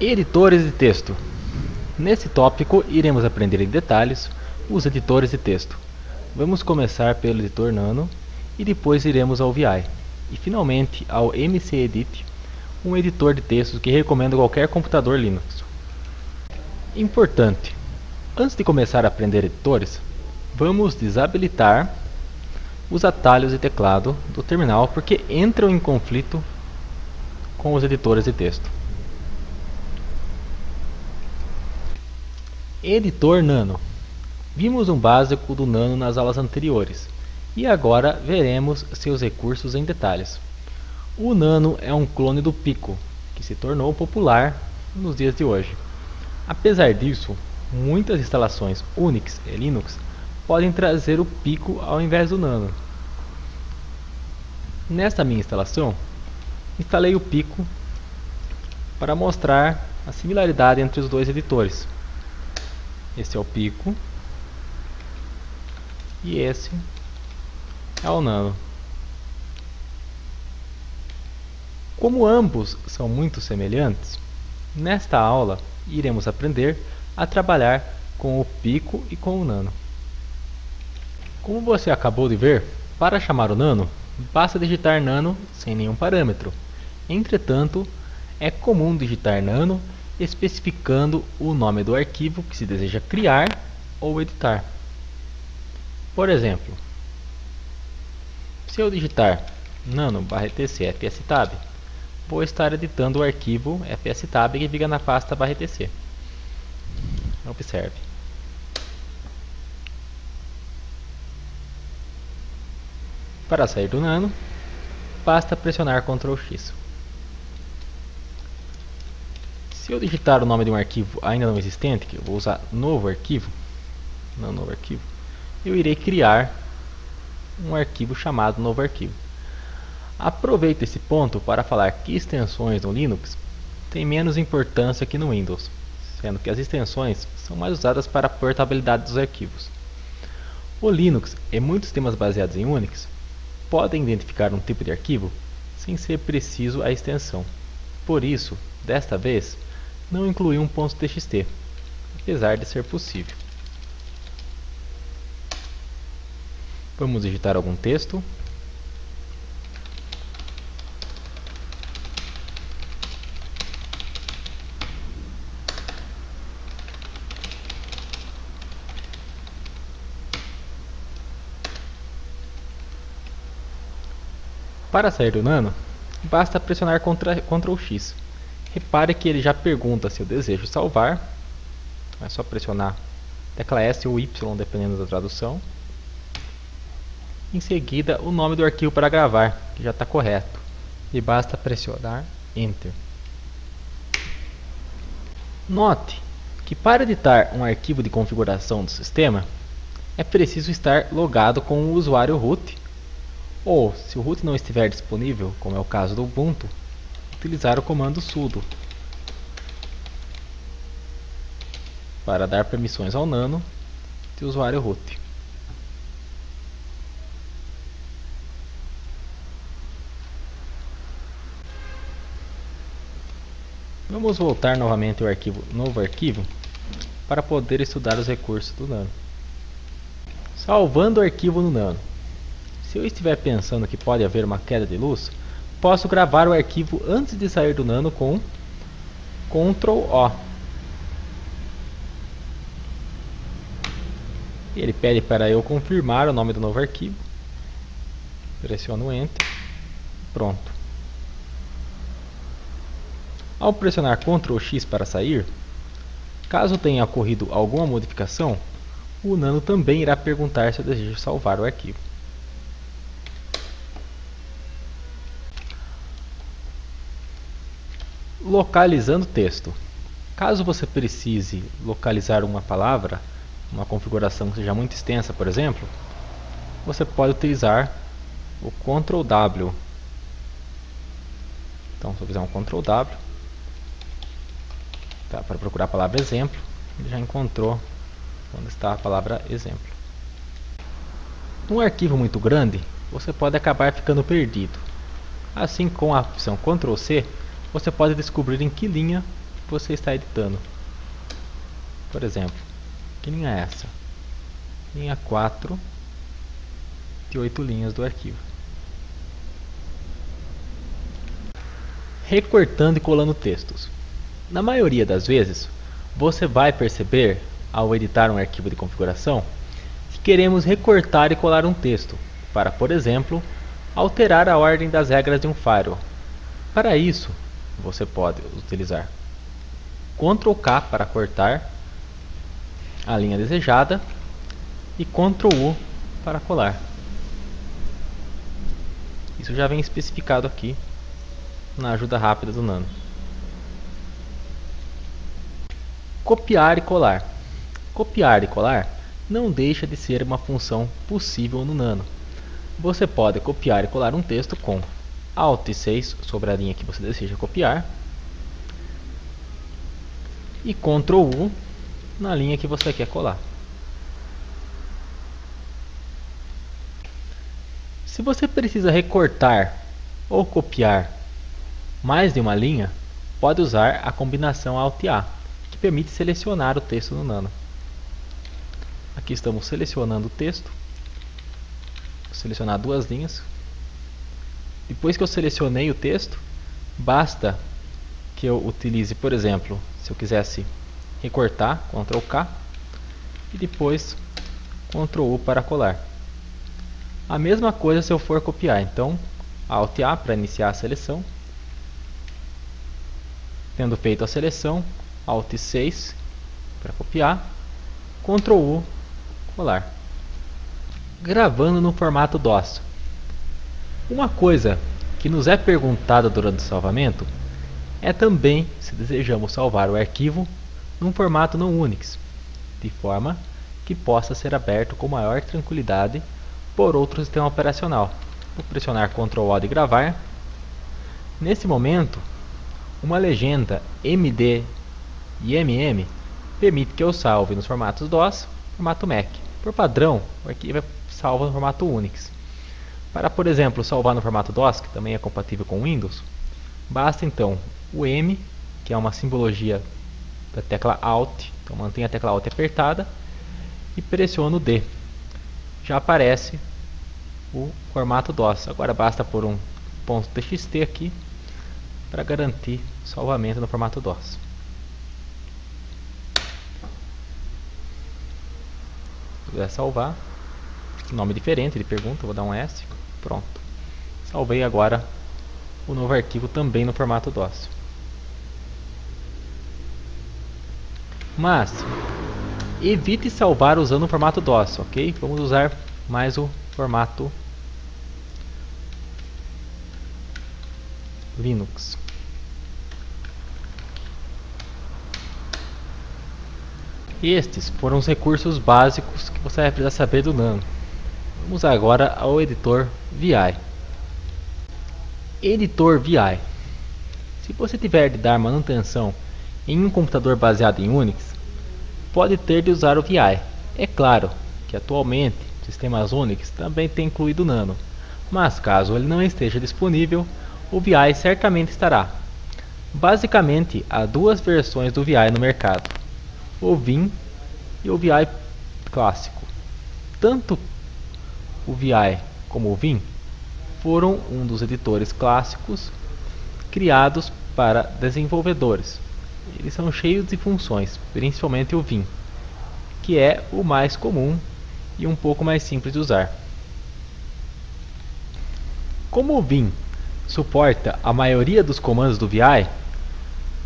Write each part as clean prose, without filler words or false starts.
Editores de texto. Nesse tópico, iremos aprender em detalhes os editores de texto. Vamos começar pelo editor Nano e depois iremos ao VI. E finalmente ao MCEdit, um editor de textos que recomendo a qualquer computador Linux. Importante: antes de começar a aprender editores, vamos desabilitar os atalhos de teclado do terminal porque entram em conflito com os editores de texto. Editor Nano. Vimos um básico do Nano nas aulas anteriores e agora veremos seus recursos em detalhes. O Nano é um clone do Pico, que se tornou popular nos dias de hoje. Apesar disso, muitas instalações Unix e Linux podem trazer o Pico ao invés do Nano. Nesta minha instalação, instalei o Pico para mostrar a similaridade entre os dois editores. Esse é o Pico e esse é o Nano. Como ambos são muito semelhantes, nesta aula iremos aprender a trabalhar com o Pico e com o Nano. Como você acabou de ver, para chamar o Nano, basta digitar Nano sem nenhum parâmetro. Entretanto, é comum digitar Nano especificando o nome do arquivo que se deseja criar ou editar. Por exemplo, se eu digitar nano/etc fstab, vou estar editando o arquivo fstab que fica na pasta /etc. Observe. Para sair do Nano, basta pressionar Ctrl X. Se eu digitar o nome de um arquivo ainda não existente, que eu vou usar novo arquivo, eu irei criar um arquivo chamado novo arquivo. Aproveito esse ponto para falar que extensões no Linux têm menos importância que no Windows, sendo que as extensões são mais usadas para a portabilidade dos arquivos. O Linux e muitos sistemas baseados em Unix podem identificar um tipo de arquivo sem ser preciso a extensão. Por isso, desta vez, não incluí um .txt, apesar de ser possível. Vamos digitar algum texto. Para sair do Nano, basta pressionar Ctrl X. Repare que ele já pergunta se eu desejo salvar. É só pressionar tecla S ou Y, dependendo da tradução. Em seguida, o nome do arquivo para gravar, que já está correto. E basta pressionar Enter. Note que para editar um arquivo de configuração do sistema, é preciso estar logado com o usuário root, ou, se o root não estiver disponível, como é o caso do Ubuntu, utilizar o comando sudo para dar permissões ao Nano de usuário root. Vamos voltar novamente ao novo arquivo para poder estudar os recursos do Nano. Salvando o arquivo no Nano. Se eu estiver pensando que pode haver uma queda de luz, posso gravar o arquivo antes de sair do Nano com Ctrl O. Ele pede para eu confirmar o nome do novo arquivo. Pressiono Enter. Pronto. Ao pressionar Ctrl X para sair, caso tenha ocorrido alguma modificação, o Nano também irá perguntar se eu desejo salvar o arquivo. Localizando texto. Caso você precise localizar uma palavra, uma configuração que seja muito extensa, por exemplo, você pode utilizar o Ctrl W. Então, se eu fizer um Ctrl W, para procurar a palavra exemplo, ele já encontrou onde está a palavra exemplo. Num arquivo muito grande, você pode acabar ficando perdido. Assim, com a opção Ctrl C, você pode descobrir em que linha você está editando. Por exemplo, que linha é essa? Linha 4 de 8 linhas do arquivo. Recortando e colando textos. Na maioria das vezes, você vai perceber, ao editar um arquivo de configuração, que queremos recortar e colar um texto, para, por exemplo, alterar a ordem das regras de um firewall. Para isso, você pode utilizar Ctrl K para cortar a linha desejada e Ctrl U para colar. Isso já vem especificado aqui na ajuda rápida do Nano. Copiar e colar. Copiar e colar não deixa de ser uma função possível no Nano. Você pode copiar e colar um texto com Alt 6 sobre a linha que você deseja copiar e Ctrl U na linha que você quer colar. Se você precisa recortar ou copiar mais de uma linha, pode usar a combinação Alt A, que permite selecionar o texto no Nano. Aqui estamos selecionando o texto. Vou selecionar duas linhas. Depois que eu selecionei o texto, basta que eu utilize, por exemplo, se eu quisesse recortar, Ctrl K, e depois Ctrl U para colar. A mesma coisa se eu for copiar, então Alt A para iniciar a seleção. Tendo feito a seleção, Alt 6 para copiar, Ctrl U, colar. Gravando no formato DOS. Uma coisa que nos é perguntada durante o salvamento é também se desejamos salvar o arquivo num formato não Unix, de forma que possa ser aberto com maior tranquilidade por outro sistema operacional. Vou pressionar Ctrl O de gravar. Nesse momento, uma legenda MD e MM permite que eu salve nos formatos DOS, formato Mac. Por padrão, o arquivo é salvo no formato Unix. Para, por exemplo, salvar no formato DOS, que também é compatível com Windows, basta então o M, que é uma simbologia da tecla Alt, então mantenha a tecla Alt apertada e pressiono o D. Já aparece o formato DOS. Agora basta pôr um .txt aqui para garantir salvamento no formato DOS. Se quiser salvar, nome diferente, ele pergunta, vou dar um S, pronto. Salvei agora o novo arquivo também no formato DOS. Mas evite salvar usando o formato DOS, ok? Vamos usar mais o formato Linux. Estes foram os recursos básicos que você vai precisar saber do Nano. Vamos agora ao editor VI. Editor VI. Se você tiver de dar manutenção em um computador baseado em Unix, pode ter de usar o VI. É claro que atualmente sistemas Unix também têm incluído o Nano, mas caso ele não esteja disponível, o VI certamente estará. Basicamente, há duas versões do VI no mercado, o Vim e o VI clássico. Tanto o VI como o Vim foram um dos editores clássicos criados para desenvolvedores. Eles são cheios de funções, principalmente o Vim, que é o mais comum e um pouco mais simples de usar. Como o Vim suporta a maioria dos comandos do VI,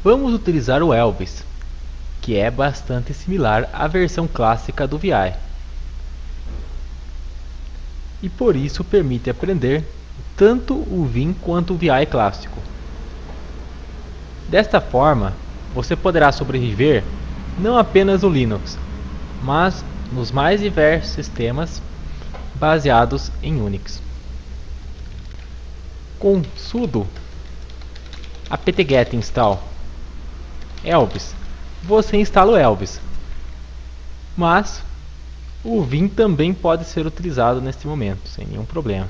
vamos utilizar o Elvis, que é bastante similar à versão clássica do VI. E por isso permite aprender tanto o Vim quanto o VI clássico. Desta forma, você poderá sobreviver não apenas no Linux, mas nos mais diversos sistemas baseados em Unix. Com sudo apt-get install Elvis, você instala o Elvis, mas o Vim também pode ser utilizado neste momento, sem nenhum problema.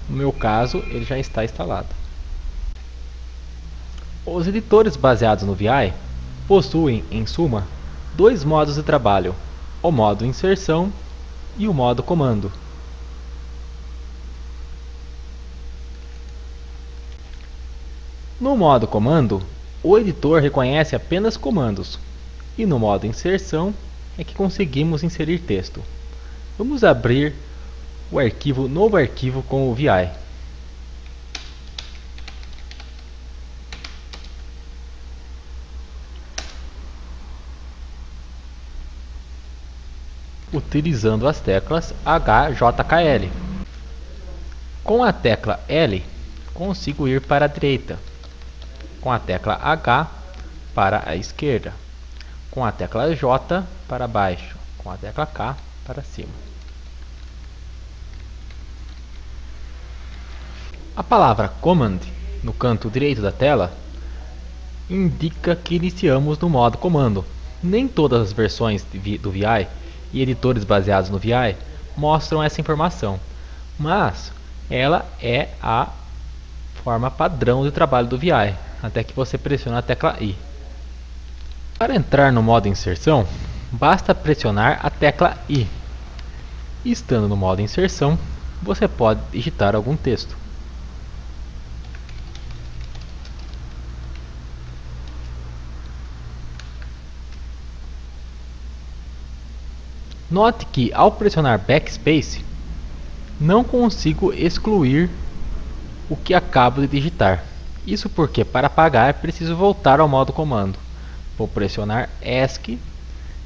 No meu caso, ele já está instalado. Os editores baseados no VI possuem, em suma, dois modos de trabalho: o modo inserção e o modo comando. No modo comando, o editor reconhece apenas comandos, e no modo inserção é que conseguimos inserir texto. Vamos abrir o novo arquivo com o VI. Utilizando as teclas HJKL. Com a tecla L, consigo ir para a direita. Com a tecla H, para a esquerda. Com a tecla J, para baixo. Com a tecla K, para cima. A palavra Command, no canto direito da tela, indica que iniciamos no modo comando. Nem todas as versões do VI e editores baseados no VI mostram essa informação, mas ela é a forma padrão de trabalho do VI, até que você pressione a tecla I. Para entrar no modo inserção, basta pressionar a tecla I. Estando no modo inserção, você pode digitar algum texto. Note que ao pressionar Backspace, não consigo excluir o que acabo de digitar. Isso porque para apagar preciso voltar ao modo comando. Vou pressionar ESC.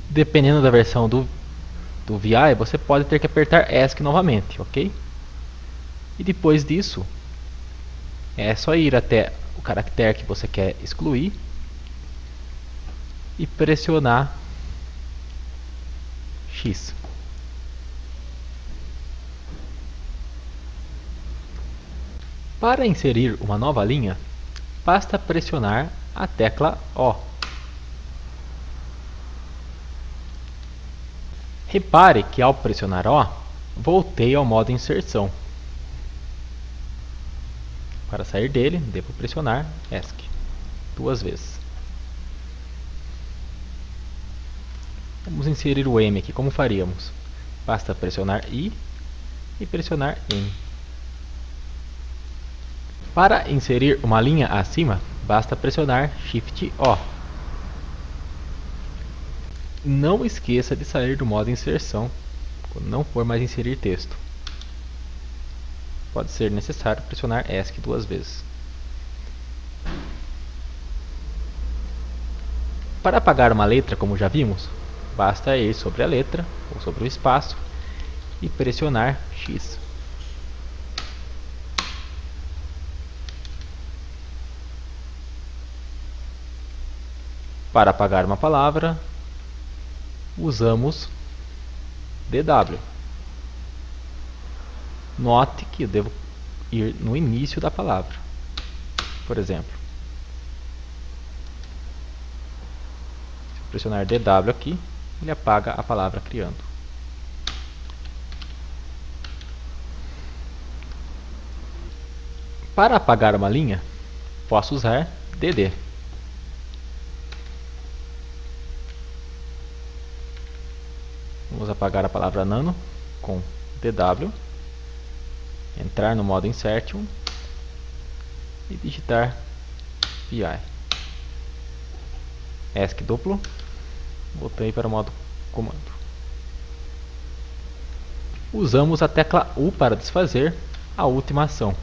Dependendo da versão do VI, você pode ter que apertar ESC novamente, ok? E depois disso, é só ir até o caractere que você quer excluir e pressionar X. Para inserir uma nova linha, basta pressionar a tecla O. Repare que ao pressionar O, voltei ao modo inserção. Para sair dele, devo pressionar ESC 2 vezes. Vamos inserir o M aqui, como faríamos? Basta pressionar I e pressionar M. Para inserir uma linha acima, basta pressionar Shift O. Não esqueça de sair do modo inserção quando não for mais inserir texto. Pode ser necessário pressionar ESC 2 vezes. Para apagar uma letra, como já vimos, basta ir sobre a letra ou sobre o espaço e pressionar X. Para apagar uma palavra, usamos DW. Note que eu devo ir no início da palavra. Por exemplo, se eu pressionar DW aqui, ele apaga a palavra criando. Para apagar uma linha, posso usar DD. Vamos apagar a palavra nano com DW, entrar no modo Insertion e digitar VI. ESC duplo, voltei para o modo comando. Usamos a tecla U para desfazer a última ação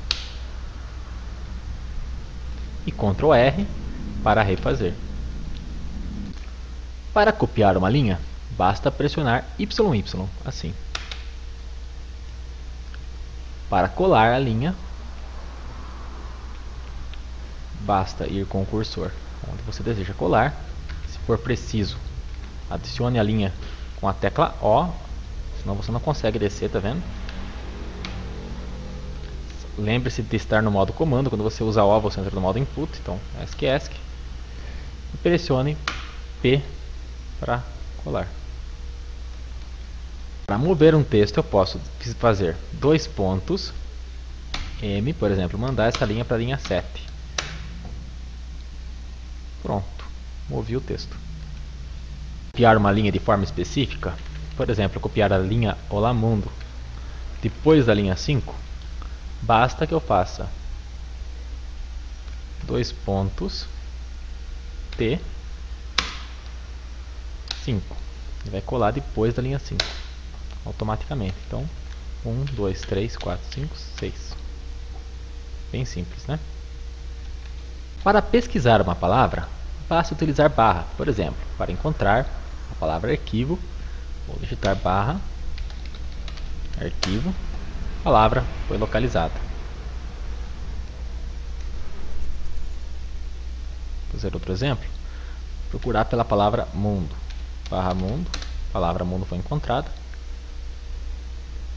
e Ctrl R para refazer. Para copiar uma linha, basta pressionar YY, assim. Para colar a linha, basta ir com o cursor onde você deseja colar. Se for preciso, adicione a linha com a tecla O, senão você não consegue descer, tá vendo? Lembre-se de estar no modo comando. Quando você usa O, você entra no modo input, então ESC ESC. E pressione P para colar. Para mover um texto, eu posso fazer 2 pontos M, por exemplo, mandar essa linha para a linha 7. Pronto, movi o texto. Copiar uma linha de forma específica, por exemplo, copiar a linha Olá Mundo depois da linha 5, basta que eu faça dois pontos T 5. Ele vai colar depois da linha 5 automaticamente. Então 1, 2, 3, 4, 5, 6. Bem simples, né? Para pesquisar uma palavra, basta utilizar barra. Por exemplo, para encontrar a palavra arquivo, vou digitar barra arquivo, a palavra foi localizada. Vou fazer outro exemplo. Procurar pela palavra mundo. Barra mundo, a palavra mundo foi encontrada.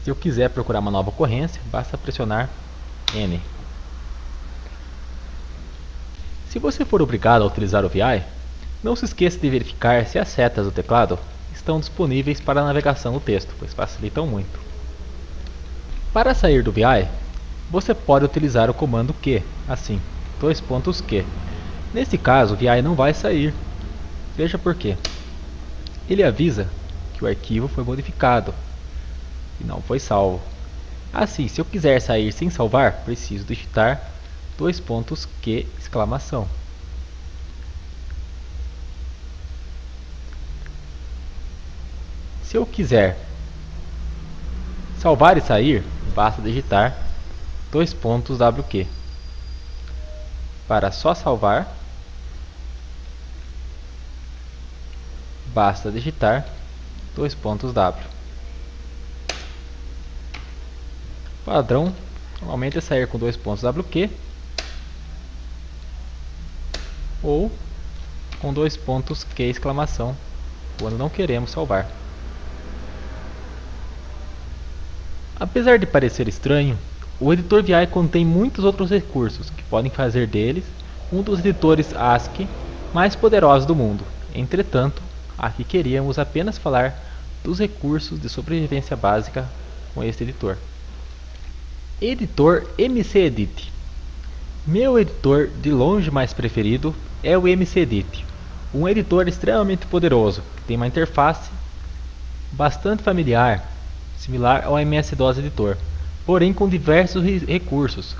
Se eu quiser procurar uma nova ocorrência, basta pressionar N. Se você for obrigado a utilizar o VI, não se esqueça de verificar se as setas do teclado estão disponíveis para a navegação do texto, pois facilitam muito. Para sair do VI, você pode utilizar o comando Q, assim, dois pontos Q. Nesse caso, o VI não vai sair. Veja por quê. Ele avisa que o arquivo foi modificado e não foi salvo. Assim, se eu quiser sair sem salvar, preciso digitar dois pontos Q, exclamação. Se eu quiser salvar e sair, basta digitar dois pontos WQ. Para só salvar, basta digitar dois pontos W. O padrão normalmente é sair com dois pontos WQ ou com dois pontos Q, exclamação, quando não queremos salvar. Apesar de parecer estranho, o editor VI contém muitos outros recursos que podem fazer deles um dos editores ASCII mais poderosos do mundo. Entretanto, aqui queríamos apenas falar dos recursos de sobrevivência básica com este editor. Editor MCEdit. Meu editor de longe mais preferido é o MCEdit, um editor extremamente poderoso que tem uma interface bastante familiar, similar ao MS-DOS Editor, porém com diversos recursos,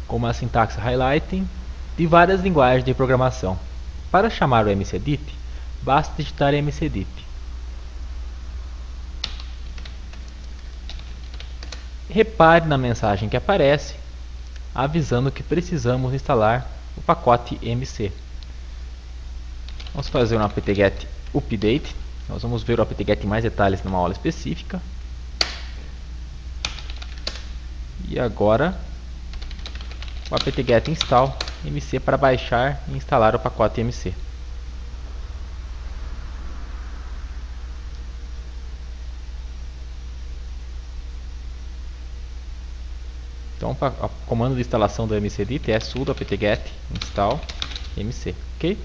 como a sintaxe highlighting de várias linguagens de programação. Para chamar o MCEdit, basta digitar MCEdit. Repare na mensagem que aparece, avisando que precisamos instalar o pacote MC. Vamos fazer um apt-get update. Nós vamos ver o apt-get em mais detalhes numa aula específica. E agora o apt-get install MC para baixar e instalar o pacote MC. Então o comando de instalação do MCEdit é sudo apt-get install MC, ok?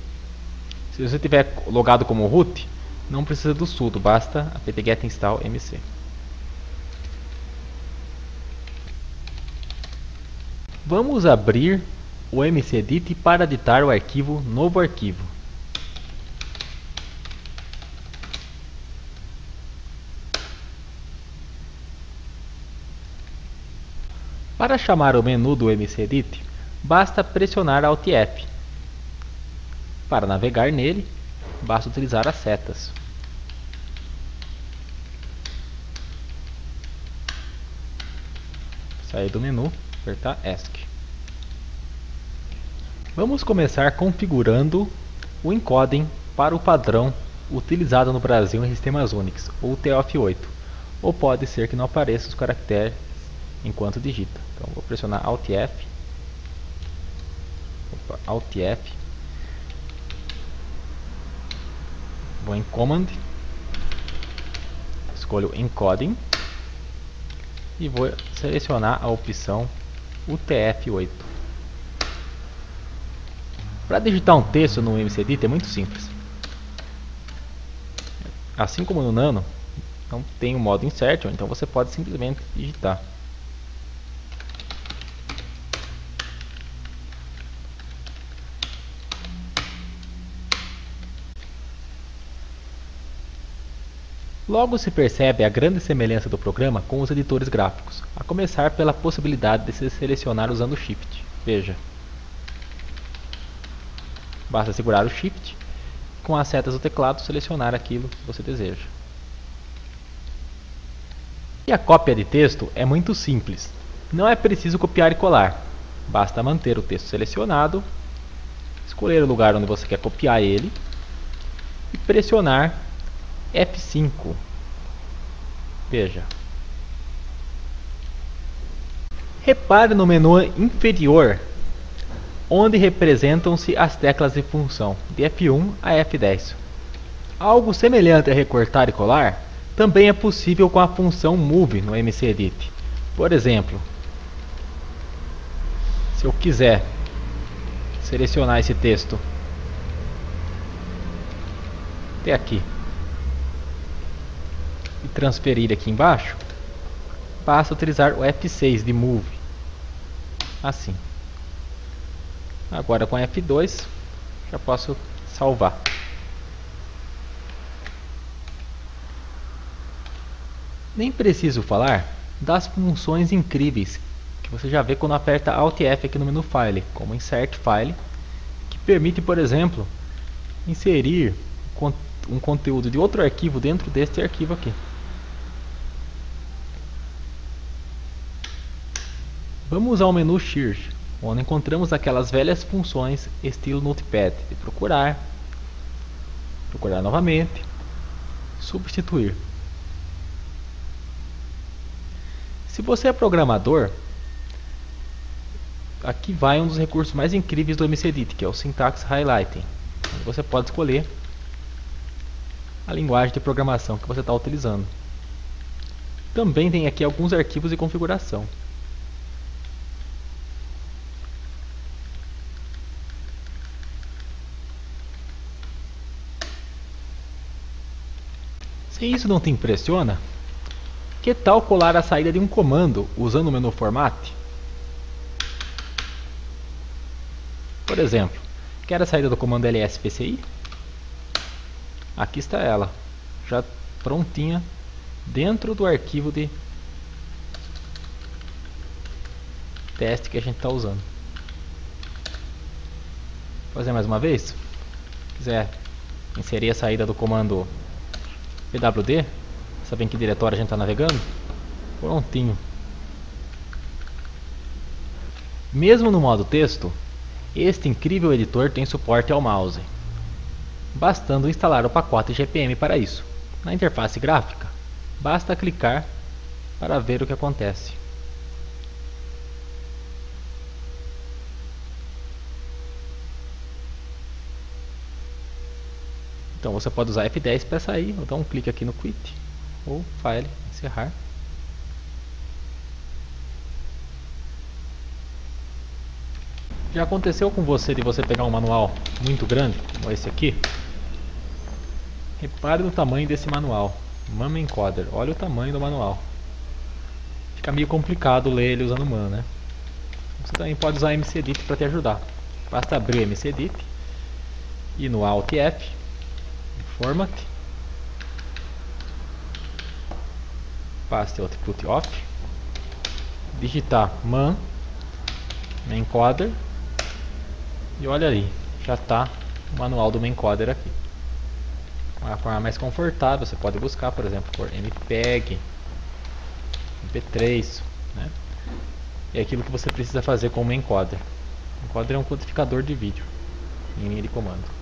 Se você tiver logado como root, não precisa do sudo, basta apt-get install MC. Vamos abrir o MCEdit para editar o arquivo novo arquivo. Para chamar o menu do MCEdit, basta pressionar Alt F. Para navegar nele, basta utilizar as setas. Sair do menu, apertar ESC. Vamos começar configurando o encoding para o padrão utilizado no Brasil em sistemas Unix, ou TOF8, ou pode ser que não apareça os caracteres enquanto digita. Então vou pressionar Alt F, vou em Command, escolho Encoding e vou selecionar a opção UTF-8. Para digitar um texto no MCEdit é muito simples. Assim como no Nano, não tem o modo Insert, então você pode simplesmente digitar. Logo se percebe a grande semelhança do programa com os editores gráficos, a começar pela possibilidade de se selecionar usando o Shift. Veja. Basta segurar o Shift e com as setas do teclado selecionar aquilo que você deseja. E a cópia de texto é muito simples. Não é preciso copiar e colar. Basta manter o texto selecionado, escolher o lugar onde você quer copiar ele e pressionar F5. Veja. Repare no menu inferior, onde representam-se as teclas de função, de F1 a F10. Algo semelhante a recortar e colar também é possível com a função Move no MCEdit. Por exemplo, se eu quiser selecionar esse texto até aqui e transferir aqui embaixo, basta utilizar o F6 de Move, assim. Agora com F2 já posso salvar. Nem preciso falar das funções incríveis que você já vê quando aperta Alt F aqui no menu File, como Insert File, que permite, por exemplo, inserir um conteúdo de outro arquivo dentro deste arquivo aqui. Vamos ao menu Search, onde encontramos aquelas velhas funções estilo Notepad, de procurar novamente, substituir. Se você é programador, aqui vai um dos recursos mais incríveis do MCEdit, que é o Syntax Highlighting. Você pode escolher a linguagem de programação que você está utilizando. Também tem aqui alguns arquivos de configuração. Se isso não te impressiona, que tal colar a saída de um comando usando o menu Format? Por exemplo, quer a saída do comando lspci? Aqui está ela, já prontinha dentro do arquivo de teste que a gente está usando. Vou fazer mais uma vez. Se quiser inserir a saída do comando pwd, saber em que diretório a gente está navegando, prontinho. Mesmo no modo texto, este incrível editor tem suporte ao mouse, bastando instalar o pacote GPM para isso. Na interface gráfica, basta clicar para ver o que acontece. Então você pode usar F10 para sair, ou dar um clique aqui no Quit, ou File, encerrar. Já aconteceu com você de você pegar um manual muito grande, como esse aqui? Repare no tamanho desse manual, MAN Encoder, olha o tamanho do manual. Fica meio complicado ler ele usando MAN, né? Você também pode usar MCEdit para te ajudar. Basta abrir o MCEdit e no Alt F, Format, Paste Output Off, digitar MAN Encoder e olha ali, já está o manual do Encoder aqui. Uma forma mais confortável, você pode buscar, por exemplo, por MPEG, MP3, né? É aquilo que você precisa fazer com o Encoder. O Encoder é um codificador de vídeo em linha de comando.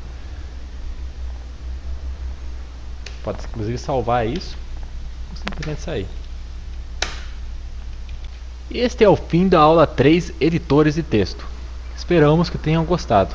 Pode inclusive salvar isso ou simplesmente sair. Este é o fim da aula 3, editores de texto. Esperamos que tenham gostado.